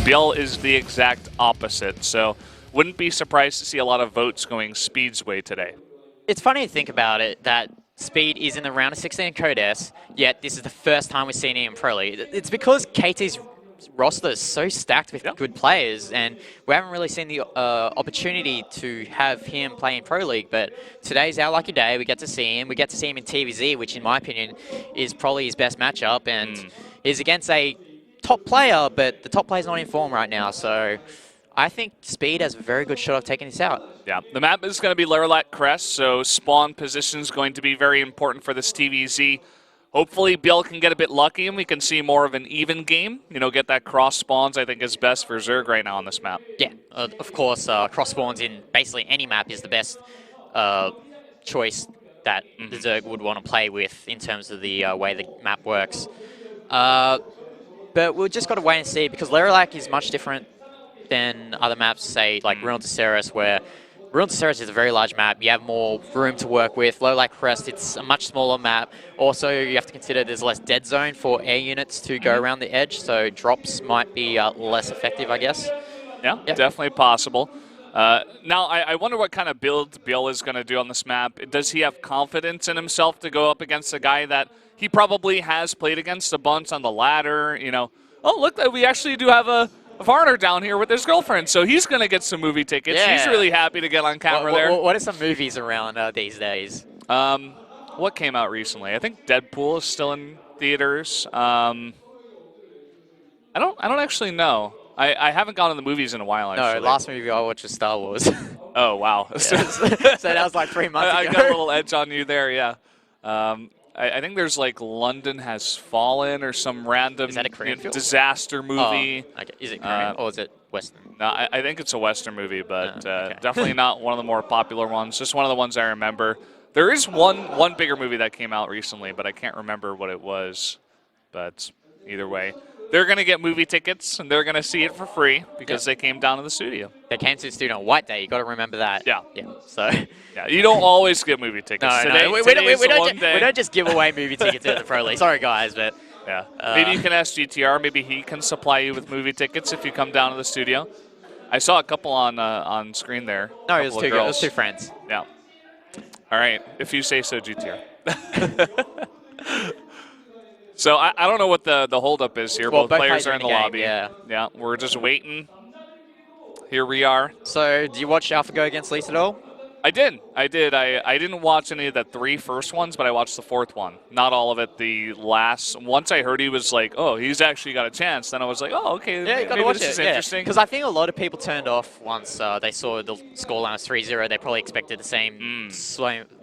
ByuL is the exact opposite, so wouldn't be surprised to see a lot of votes going SpeeD's way today. It's funny to think about it, that SpeeD is in the round of 16 Code S, yet this is the first time we've seen him in Pro League. It's because KT's roster is so stacked with good players, and we haven't really seen the opportunity to have him play in Pro League, but today's our lucky day. We get to see him. We get to see him in TVZ, which in my opinion is probably his best matchup, and he's against a top player, but the top player's not in form right now, so I think SpeeD has a very good shot of taking this out. Yeah, the map is going to be Lerilak Crest, so spawn position is going to be very important for this TVZ. Hopefully, ByuL can get a bit lucky and we can see more of an even game. You know, get that cross spawns, I think, is best for Zerg right now on this map. Yeah, of course, cross spawns in basically any map is the best choice that the Zerg would want to play with in terms of the way the map works. But we've just got to wait and see, because Lerilak is much different than other maps, say, like Ruin to Ceres, where Ruin to Ceres is a very large map. You have more room to work with. Lerilak Crest, it's a much smaller map. Also, you have to consider there's less dead zone for air units to go around the edge, so drops might be less effective, I guess. Yeah, definitely possible. Now, I wonder what kind of build ByuL is going to do on this map. Does he have confidence in himself to go up against a guy that he probably has played against a bunch on the ladder? You know, oh, look, we actually do have a foreigner down here with his girlfriend, so he's going to get some movie tickets. Yeah. He's really happy to get on camera there. What are some movies around these days? What came out recently? I think Deadpool is still in theaters. I don't actually know. I haven't gone to the movies in a while, actually. No, last movie I watched was Star Wars. Oh, wow. Yeah. So that was like 3 months ago. I got a little edge on you there, yeah. I think there's like London Has Fallen or some random disaster movie. Oh, okay. Is it Korean or is it Western? No, I think it's a Western movie, but definitely not one of the more popular ones. Just one of the ones I remember. There is one bigger movie that came out recently, but I can't remember what it was. But either way, they're going to get movie tickets, and they're going to see it for free because they came down to the studio. They came to the studio on White Day. You got to remember that. Yeah. So. Yeah, you don't always get movie tickets. No, we don't just give away movie tickets at the Pro League. Sorry, guys, but yeah. Maybe you can ask GTR. Maybe he can supply you with movie tickets if you come down to the studio. I saw a couple on screen there. No, it was two girls. It was two friends. Yeah. All right, if you say so, GTR. So I don't know what the holdup is here. Both players are in the lobby. Yeah, we're just waiting. Here we are. So, do you watch AlphaGo against Lease at all? I did. I didn't watch any of the 3 first ones, but I watched the 4th one. Not all of it. The last. Once I heard he was like, oh, he's actually got a chance, then I was like, oh, okay. Yeah, you got to watch this is interesting. Because I think a lot of people turned off once they saw the scoreline was 3-0. They probably expected the same.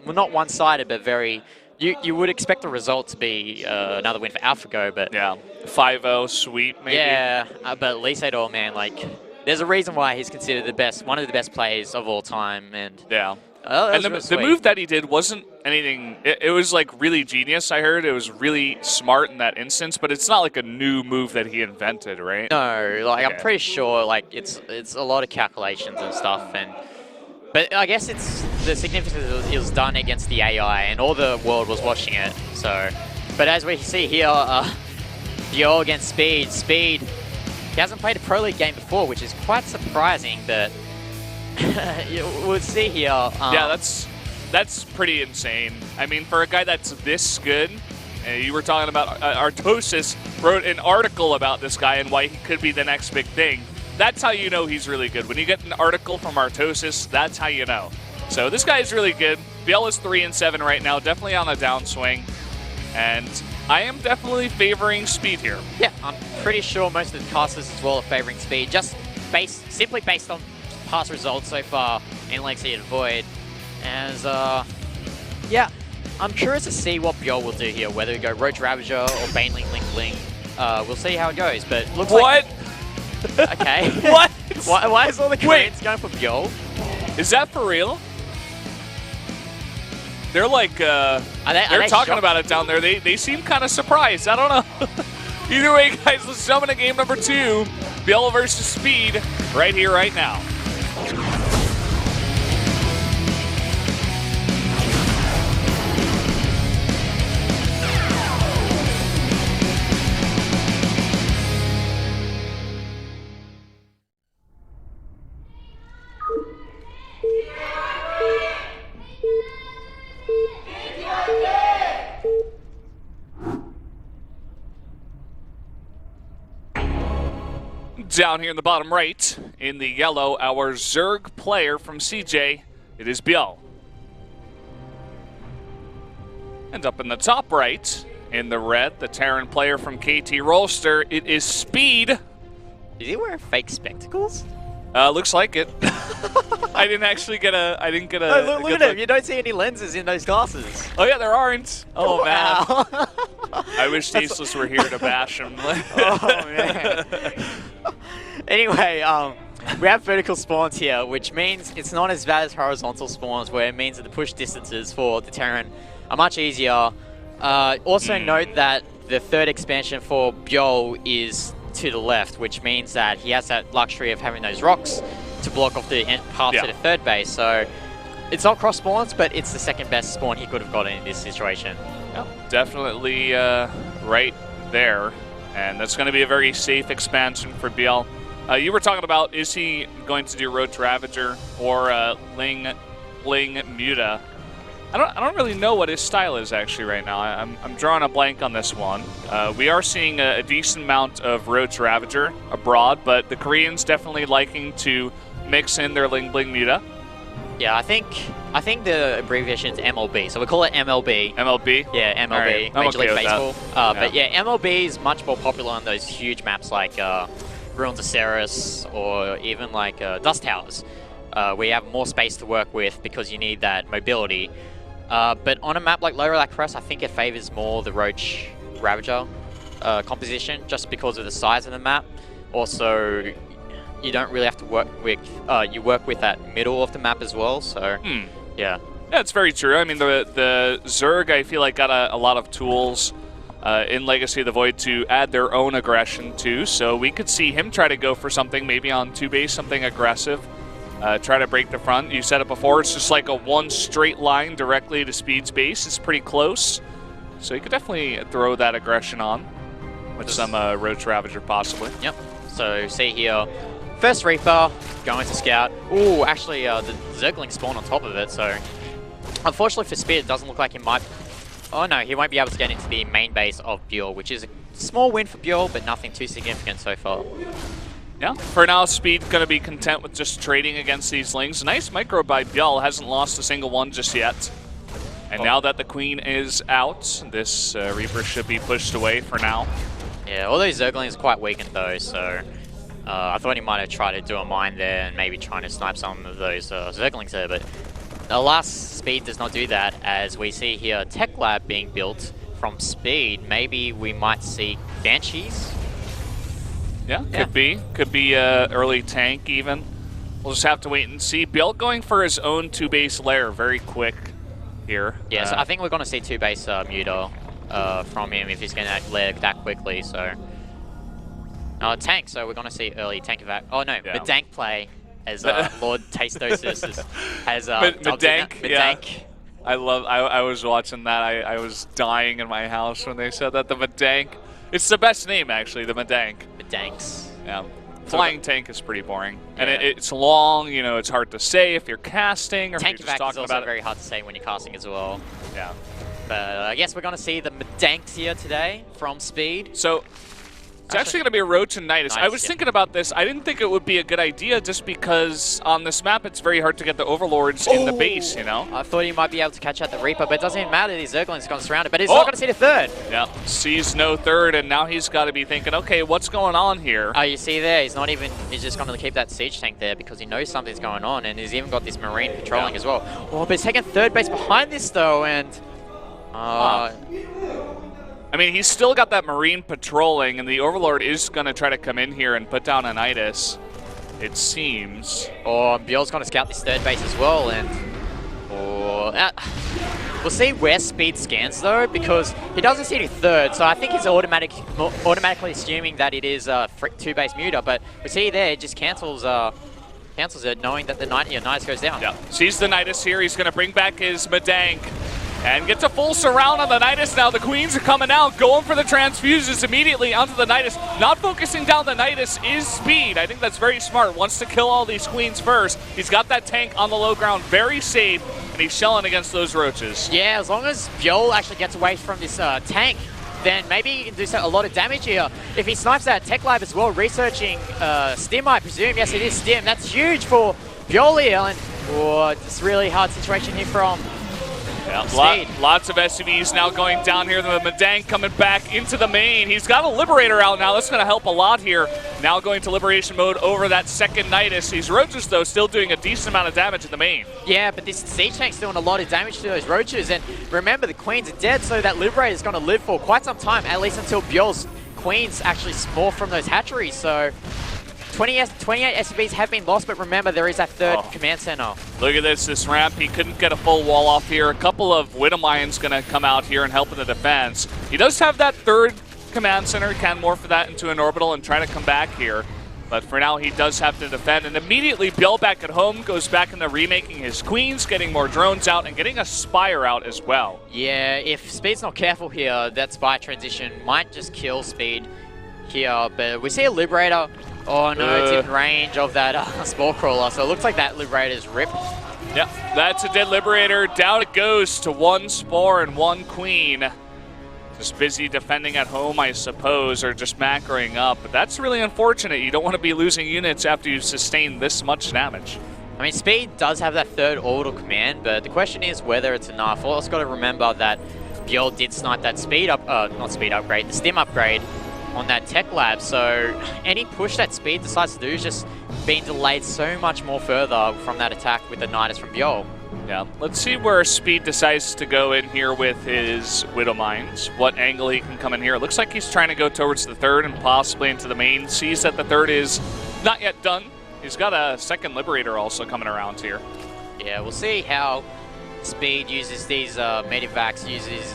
Well, not one-sided, but very. You would expect the result to be another win for AlphaGo, but yeah, 5-0 sweep maybe. Yeah, but Lease at all, man, like. There's a reason why he's considered one of the best players of all time, and yeah. And the move that he did wasn't anything. It was like really genius. I heard it was really smart in that instance, but it's not like a new move that he invented, right? No, like I'm pretty sure like it's a lot of calculations and stuff, but I guess it's the significance it was done against the AI, and all the world was watching it. So, but as we see here, ByuL against SpeeD. SpeeD. He hasn't played a Pro League game before, which is quite surprising, but we'll see here. Yeah, that's pretty insane. I mean, for a guy that's this good, you were talking about Artosis wrote an article about this guy and why he could be the next big thing. That's how you know he's really good. When you get an article from Artosis, that's how you know. So this guy is really good. ByuL is 3-7 right now, definitely on a downswing. And I am definitely favoring SpeeD here. Yeah, I'm pretty sure most of the casters as well are favoring SpeeD, just simply based on past results so far in Legacy and Void. As, yeah, I'm curious to see what ByuL will do here, whether we go Roach Ravager or Baneling Ling. We'll see how it goes, but looks like... Okay. What? Why is all the Koreans going for ByuL? Is that for real? They're like, they're talking about it down there. They seem kind of surprised. I don't know. Either way, guys, let's jump into game number 2. ByuL versus SpeeD right here, right now. Down here in the bottom right, in the yellow, our Zerg player from CJ, it is ByuL. And up in the top right, in the red, the Terran player from KT Rolster, it is SpeeD. Is he wearing fake spectacles? Looks like it. I didn't actually get a. Oh, look at him! You don't see any lenses in those glasses. Oh yeah, there aren't. Oh wow. man. I wish Tasteless were here to bash him. Oh man. Anyway, we have vertical spawns here, which means it's not as bad as horizontal spawns, where it means that the push distances for the Terran are much easier. Also note that the third expansion for ByuL is to the left, which means that he has that luxury of having those rocks to block off the path to the third base. So it's not cross spawns, but it's the second best spawn he could have gotten in this situation. Yep, definitely right there. And that's going to be a very safe expansion for ByuL. You were talking about, is he going to do Roach Ravager or Ling Muta? I don't really know what his style is actually right now. I'm drawing a blank on this one. We are seeing a decent amount of Roach Ravager abroad, but the Koreans definitely liking to mix in their Ling Muta. Yeah, I think the abbreviation is MLB, so we call it MLB. MLB? Yeah, MLB, right. Major League Baseball. But yeah, MLB is much more popular on those huge maps like Ruins of Ceres or even like Dust Towers. We have more space to work with because you need that mobility. But on a map like Lerilak Crest, I think it favors more the Roach Ravager composition just because of the size of the map. Also, you don't really have to work with, you work with that middle of the map as well, so yeah. Yeah, it's very true. I mean, the Zerg, I feel like, got a lot of tools in Legacy of the Void to add their own aggression too, so we could see him try to go for something maybe on 2 base, something aggressive. Try to break the front. You said it before, it's just like a one straight line directly to SpeeD's base. It's pretty close. So you could definitely throw that aggression on with some Roach Ravager possibly. Yep. So see here, first Reaper, going to scout. Ooh, actually the Zergling spawned on top of it, so unfortunately for SpeeD, it doesn't look like he might... Oh no, he won't be able to get into the main base of ByuL, which is a small win for ByuL, but nothing too significant so far. Yeah, for now, SpeeD going to be content with just trading against these Lings. Nice micro by ByuL, hasn't lost a single one just yet. And now that the Queen is out, this Reaper should be pushed away for now. Yeah, all those Zerglings are quite weakened though, so I thought he might have tried to do a mine there and maybe trying to snipe some of those Zerglings there, but alas, SpeeD does not do that, as we see here Tech Lab being built from SpeeD. Maybe we might see Banshees. Yeah, could be early tank even. We'll just have to wait and see. ByuL going for his own 2-base lair very quick here. Yeah, so I think we're going to see 2-base Muta from him if he's going to lair that quickly. So tank, so we're going to see early tank evac. Oh no, Medank play as Lord Tastosis has Medank. Yeah. I was watching that. I was dying in my house when they said that. The Medank. It's the best name, actually, the Medank. Medanks. Yeah. Flying tank is pretty boring. Yeah. And it's long, you know, it's hard to say if you're casting or tank if you're just talking is about also very hard to say when you're casting as well. Yeah. But I guess we're going to see the Medanks here today from SpeeD. So it's actually going to be a Roach and Nidus. I was thinking about this. I didn't think it would be a good idea just because on this map it's very hard to get the Overlords in the base, you know? I thought he might be able to catch out the Reaper, but it doesn't even matter. These Zerglings are going to surround it, but he's not going to see the third. Yeah, sees no third, and now he's got to be thinking, okay, what's going on here? Oh, you see there, he's just going to keep that siege tank there because he knows something's going on, and he's even got this Marine patrolling as well. Oh, but he's taking third base behind this though, and... I mean, he's still got that Marine patrolling, and the Overlord is going to try to come in here and put down a Nidus, it seems. Oh, ByuL's going to scout this third base as well, and... we'll see where SpeeD scans, though, because he doesn't see any third, so I think he's automatically assuming that it is a 2-base Muta, but we see there, it just cancels it, knowing that the Nidus goes down. Yeah, sees the Nidus here, he's going to bring back his Medank. And gets a full surround on the Nidus now. The Queens are coming out, going for the transfuses immediately onto the Nidus. Not focusing down the Nidus is SpeeD. I think that's very smart. Wants to kill all these Queens first. He's got that tank on the low ground, very safe, and he's shelling against those Roaches. Yeah, as long as ByuL actually gets away from this tank, then maybe he can do a lot of damage here. If he snipes that Tech Lab as well, researching Stim, I presume. Yes, it is Stim. That's huge for ByuL here. And it's a really hard situation here from Yeah, lots of SUVs now going down here. The Medang coming back into the main. He's got a Liberator out now. That's going to help a lot here. Now going to Liberation mode over that second Nidus. These Roaches, though, still doing a decent amount of damage in the main. Yeah, but this Siege Tank's doing a lot of damage to those Roaches. And remember, the Queens are dead, so that Liberator is going to live for quite some time, at least until ByuL's Queens actually spawn from those hatcheries. So 28 SUVs have been lost, but remember, there is that third command center. Look at this ramp. He couldn't get a full wall off here. A couple of Widowmines going to come out here and help in the defense. He does have that third command center. He can morph that into an orbital and try to come back here. But for now, he does have to defend. And immediately, ByuL back at home goes back into remaking his Queens, getting more drones out, and getting a Spire out as well. Yeah, if SpeeD's not careful here, that Spire transition might just kill SpeeD here. But we see a Liberator. Oh no, it's in range of that Spore Crawler, so it looks like that Liberator's ripped. Yep, that's a dead Liberator. Down it goes to one Spore and one Queen. Just busy defending at home, I suppose, or just macroing up. But that's really unfortunate. You don't want to be losing units after you've sustained this much damage. I mean, SpeeD does have that third orbital command, but the question is whether it's enough. Also got to remember that ByuL did snipe that the Stim upgrade on that Tech Lab, so any push that SpeeD decides to do is just being delayed so much more further from that attack with the Nidus from ByuL. Yeah, let's see where SpeeD decides to go in here with his Widowmines, what angle he can come in here. It looks like he's trying to go towards the third and possibly into the main. Sees that the third is not yet done. He's got a second Liberator also coming around here. Yeah, we'll see how SpeeD uses these Medivacs, uses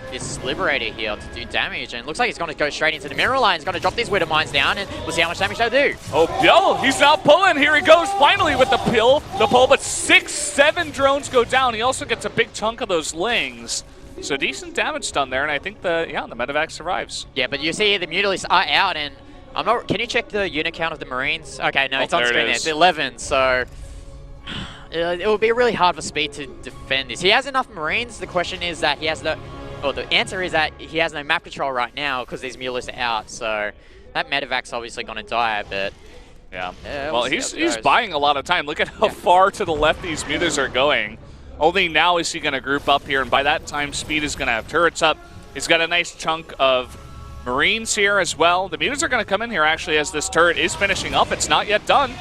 this Liberator here to do damage, and it looks like he's going to go straight into the mineral line. He's going to drop these Widowmines down, and we'll see how much damage they'll do. Oh, ByuL, he's now pulling. Here he goes, finally with the pull, but 6-7 drones go down. He also gets a big chunk of those Lings. So decent damage done there, and I think the Medivac survives. Yeah, but you see the Mutalisks are out, and I'm not. Can you check the unit count of the Marines? Okay, no, it's on screen there. It's 11, so it will be really hard for SpeeD to defend this. He has enough Marines. The question is that he has the answer is that he has no map control right now because these Mutalisks are out. So that Medivac's obviously going to die, but yeah. Well, he's buying a lot of time. Look at how far to the left these Mutas are going. Only now is he going to group up here, and by that time, SpeeD is going to have turrets up. He's got a nice chunk of Marines here as well. The Mutas are going to come in here, actually, as this turret is finishing up. It's not yet done.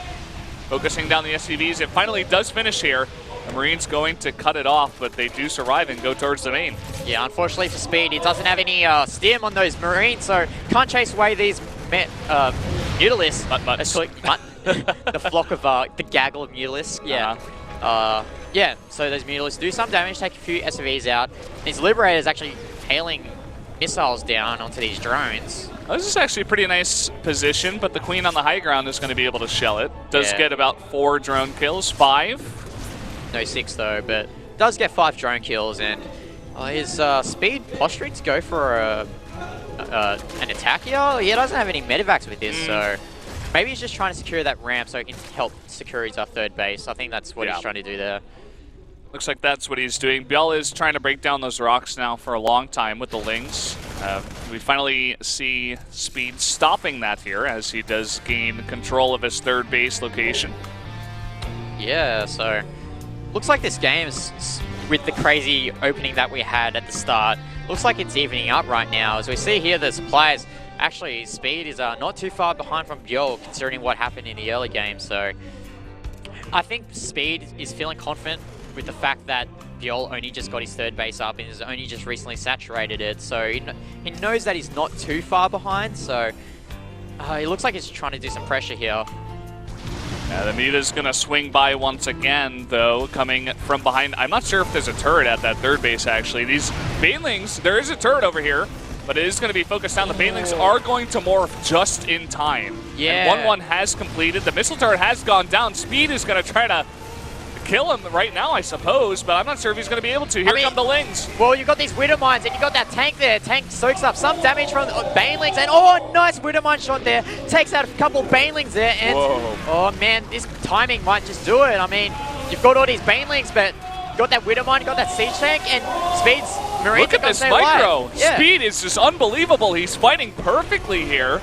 Focusing down the SCVs. It finally does finish here. The Marines going to cut it off, but they do survive and go towards the main. Yeah, unfortunately for SpeeD, he doesn't have any stim on those Marines, so can't chase away these Mutalisks. The flock of, the gaggle of Mutalisks. Yeah. Yeah, so those Mutalisks do some damage, take a few SCVs out. These Liberators actually hailing missiles down onto these drones. This is actually a pretty nice position, but the Queen on the high ground is going to be able to shell it. Does get about 4 drone kills, 5. No 6 though, but does get 5 drone kills, and his SpeeD posturing to go for an attack here. He doesn't have any Medivacs with this, so maybe he's just trying to secure that ramp so he can help secure his third base. I think that's what he's trying to do there. Looks like that's what he's doing. ByuL is trying to break down those rocks now for a long time with the Lings. We finally see SpeeD stopping that here as he does gain control of his third base location. Yeah, so looks like this game is, with the crazy opening that we had at the start, looks like it's evening up right now. As we see here, the suppliers, actually SpeeD is not too far behind from ByuL considering what happened in the early game. So I think SpeeD is feeling confident with the fact that ByuL only just got his third base up and has only just recently saturated it. So he knows that he's not too far behind. So it looks like he's trying to do some pressure here. The Muta's going to swing by once again, though, coming from behind. I'm not sure if there's a turret at that third base, actually. These Banelings, there is a turret over here, but it is going to be focused down. The Banelings are going to morph just in time. Yeah. And 1-1 has completed. The missile turret has gone down. SpeeD is going to try to kill him right now, I suppose, but I'm not sure if he's going to be able to. Here come the Lings. Well, you've got these Widowmines, and you've got that tank there. Tank soaks up some damage from Banelings, and nice Widowmine shot there. Takes out a couple Banelings there, and oh man, this timing might just do it. I mean, you've got all these Banelings, but you got that Widowmine, you got that Siege Tank, and SpeeD's Marines Look at are this gonna stay micro. alive. Yeah. SpeeD is just unbelievable. He's fighting perfectly here.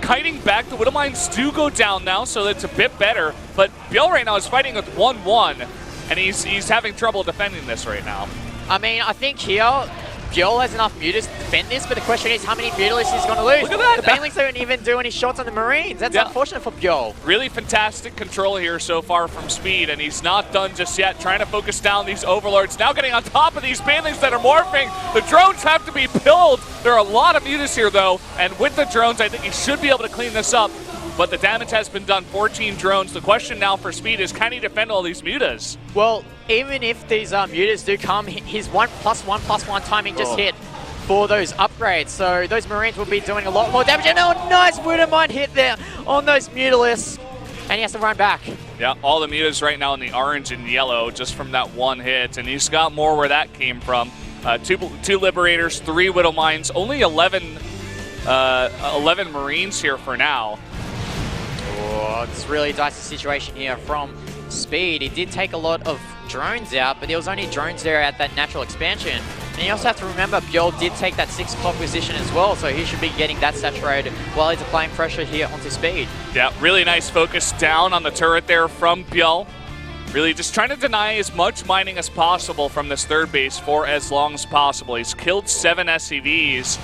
Kiting back, the Widow Mines do go down now, so that's a bit better. But ByuL right now is fighting with 1-1, and he's having trouble defending this right now. I mean, I think here, ByuL has enough mutas to defend this, but the question is how many mutalists he's going to lose. Look at that. The Banelings don't even do any shots on the Marines. That's unfortunate for ByuL. Really fantastic control here so far from SpeeD, and he's not done just yet, trying to focus down these Overlords. Now getting on top of these Banelings that are morphing. The drones have to be killed. There are a lot of mutas here, though, and with the drones, I think he should be able to clean this up. But the damage has been done, 14 drones. The question now for SpeeD is, can he defend all these mutas? Well, even if these mutas do come, his 1+1/+1 timing just hit for those upgrades. So those Marines will be doing a lot more damage. And a nice Widow Mine hit there on those mutalists. And he has to run back. Yeah, all the mutas right now in the orange and yellow just from that one hit. And he's got more where that came from. Two Liberators, 3 Widow Mines, only 11 Marines here for now. Oh, it's really dicey situation here from SpeeD. He did take a lot of drones out, but there was only drones there at that natural expansion. And you also have to remember ByuL did take that 6 o'clock position as well, so he should be getting that saturated while he's applying pressure here onto SpeeD. Yeah, really nice focus down on the turret there from ByuL. Really just trying to deny as much mining as possible from this third base for as long as possible. He's killed 7 SCVs.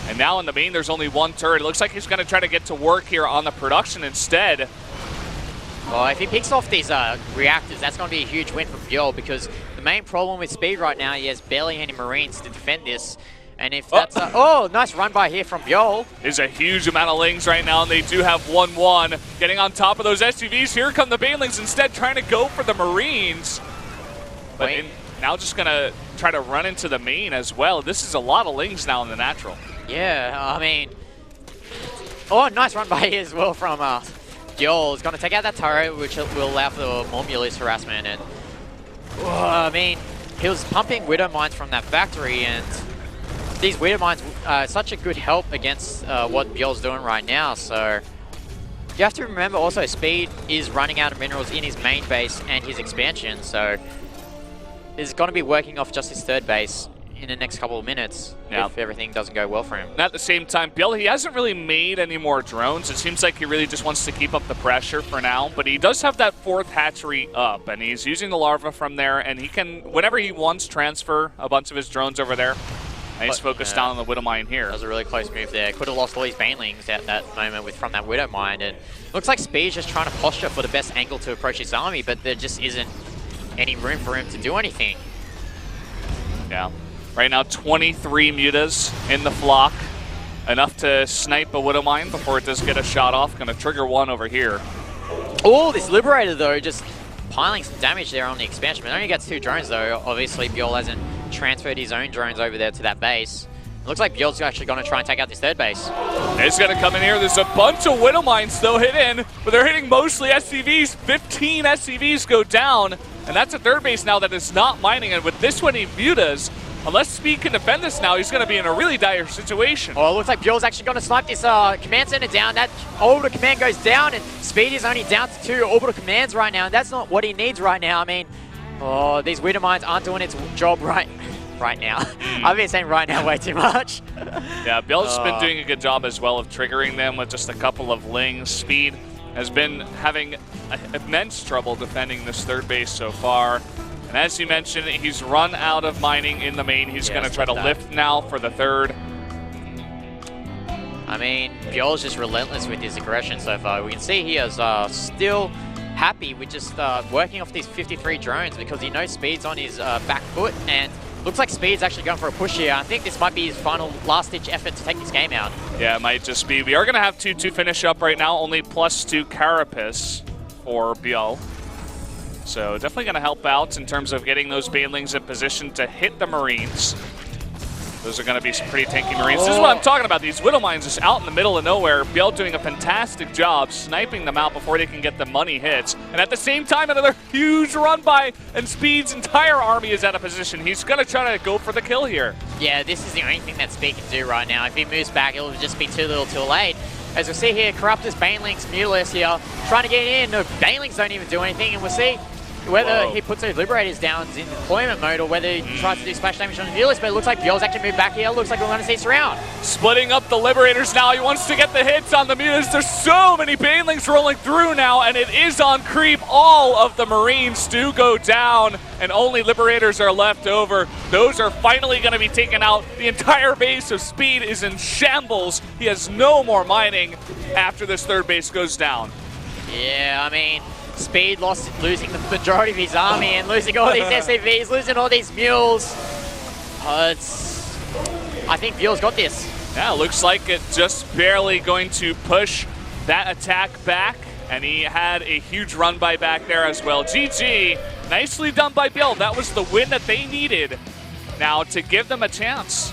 And now in the main, there's only 1 turret. It looks like he's going to try to get to work here on the production instead. Well, if he picks off these reactors, that's going to be a huge win for ByuL, because the main problem with SpeeD right now, he has barely any Marines to defend this. And if that's nice run by here from ByuL. There's a huge amount of Lings right now, and they do have 1-1. Getting on top of those SUVs. Here come the Banelings instead, trying to go for the Marines. But now just going to try to run into the main as well. This is a lot of Lings now in the natural. Yeah, I mean... Oh, nice run by here as well from ByuL. He's going to take out that turret, which will allow for more mulist harassment. And I mean, he was pumping Widow Mines from that factory, and these Widow Mines are such a good help against what ByuL's doing right now. So you have to remember also SpeeD is running out of minerals in his main base and his expansion. So he's going to be working off just his third base in the next couple of minutes if everything doesn't go well for him. And at the same time, ByuL, he hasn't really made any more drones. It seems like he really just wants to keep up the pressure for now, but he does have that 4th hatchery up, and he's using the larva from there, and he can, whenever he wants, transfer a bunch of his drones over there. And he's focused down on the Widow Mine here. That was a really close move there. Could have lost all his Banelings at that moment from that Widow Mine, and looks like SpeeD's just trying to posture for the best angle to approach his army, but there just isn't any room for him to do anything. Yeah. Right now, 23 mutas in the flock. Enough to snipe a Widow Mine before it does get a shot off. Going to trigger one over here. Oh, this Liberator, though, just piling some damage there on the expansion. But it only gets 2 drones, though. Obviously, ByuL hasn't transferred his own drones over there to that base. It looks like ByuL's actually going to try and take out this third base. It's going to come in here. There's a bunch of Widow Mines, though, hit in. But they're hitting mostly SCVs. 15 SCVs go down. And that's a third base now that is not mining. And with this many mutas, unless SpeeD can defend this now, he's going to be in a really dire situation. Oh, it looks like ByuL's actually going to snipe this command center down. That orbital command goes down, and SpeeD is only down to 2 orbital commands right now, and that's not what he needs right now. I mean, these Widow Mines aren't doing its job right now. I've been saying right now way too much. Yeah, ByuL's been doing a good job as well of triggering them with just a couple of Lings. SpeeD has been having immense trouble defending this third base so far. And as you mentioned, he's run out of mining in the main. He's going to try to lift now for the third. I mean, ByuL's just relentless with his aggression so far. We can see he is still happy with just working off these 53 drones because he knows SpeeD's on his back foot, and looks like SpeeD's actually going for a push here. I think this might be his final last-ditch effort to take this game out. Yeah, it might just be. We are going to have 2-2 finish up right now, only +2 Carapace for ByuL. So definitely going to help out in terms of getting those Banelings in position to hit the Marines. Those are going to be some pretty tanky Marines. This is what I'm talking about. These Widow Mines just out in the middle of nowhere. ByuL doing a fantastic job sniping them out before they can get the money hits. And at the same time, another huge run by, and SpeeD's entire army is out of position. He's going to try to go for the kill here. Yeah, this is the only thing that SpeeD can do right now. If he moves back, it'll just be too little too late. As we see here, Corruptus, Banelings, Mutalist here, trying to get in. No, Banelings don't even do anything, and we'll see whether he puts those Liberators down in deployment mode or whether he tries to do splash damage on the duelist, but it looks like ByuL's actually moved back here. Looks like we're going to see surround. Splitting up the Liberators now. He wants to get the hits on the Mutas. There's so many Banelings rolling through now, and it is on creep. All of the Marines do go down, and only Liberators are left over. Those are finally going to be taken out. The entire base of SpeeD is in shambles. He has no more mining after this third base goes down. Yeah, I mean, SpeeD losing the majority of his army and losing all these SCVs, losing all these mules. I think ByuL's got this. Yeah, looks like it's just barely going to push that attack back, and he had a huge run by back there as well. GG, nicely done by ByuL. That was the win that they needed now to give them a chance.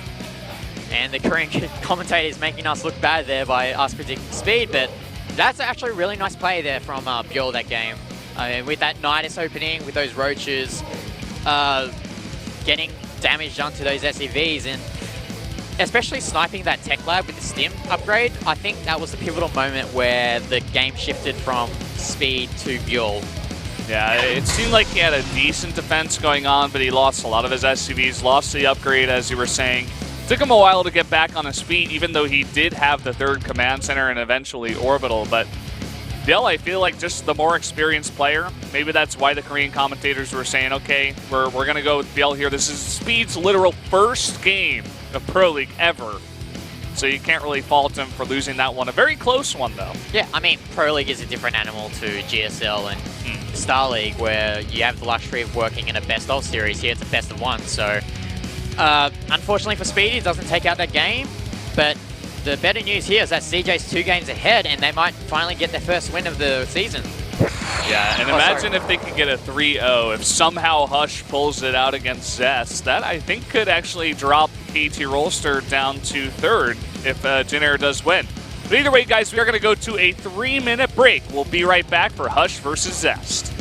And the Korean commentator is making us look bad there by us predicting SpeeD, but that's actually a really nice play there from ByuL that game. I mean, with that Nidus opening, with those Roaches, getting damage done to those SCVs, and especially sniping that tech lab with the stim upgrade, I think that was the pivotal moment where the game shifted from SpeeD to ByuL. Yeah, it seemed like he had a decent defense going on, but he lost a lot of his SCVs, lost the upgrade, as you were saying. Took him a while to get back on his feet, even though he did have the third command center and eventually orbital. But ByuL, I feel like just the more experienced player. Maybe that's why the Korean commentators were saying, okay, we're going to go with ByuL here. This is SpeeD's literal first game of Pro League ever. So you can't really fault him for losing that one. A very close one, though. Yeah, I mean, Pro League is a different animal to GSL and Star League, where you have the luxury of working in a best-of series. Here it's a best-of-1, so unfortunately for SpeeD, it doesn't take out that game, but the better news here is that CJ's 2 games ahead, and they might finally get their first win of the season. Yeah, and imagine if they could get a 3-0. If somehow Hush pulls it out against Zest, that I think could actually drop KT Rolster down to 3rd if Jin does win. But either way, guys, we are going to go to a 3-minute break. We'll be right back for Hush versus Zest.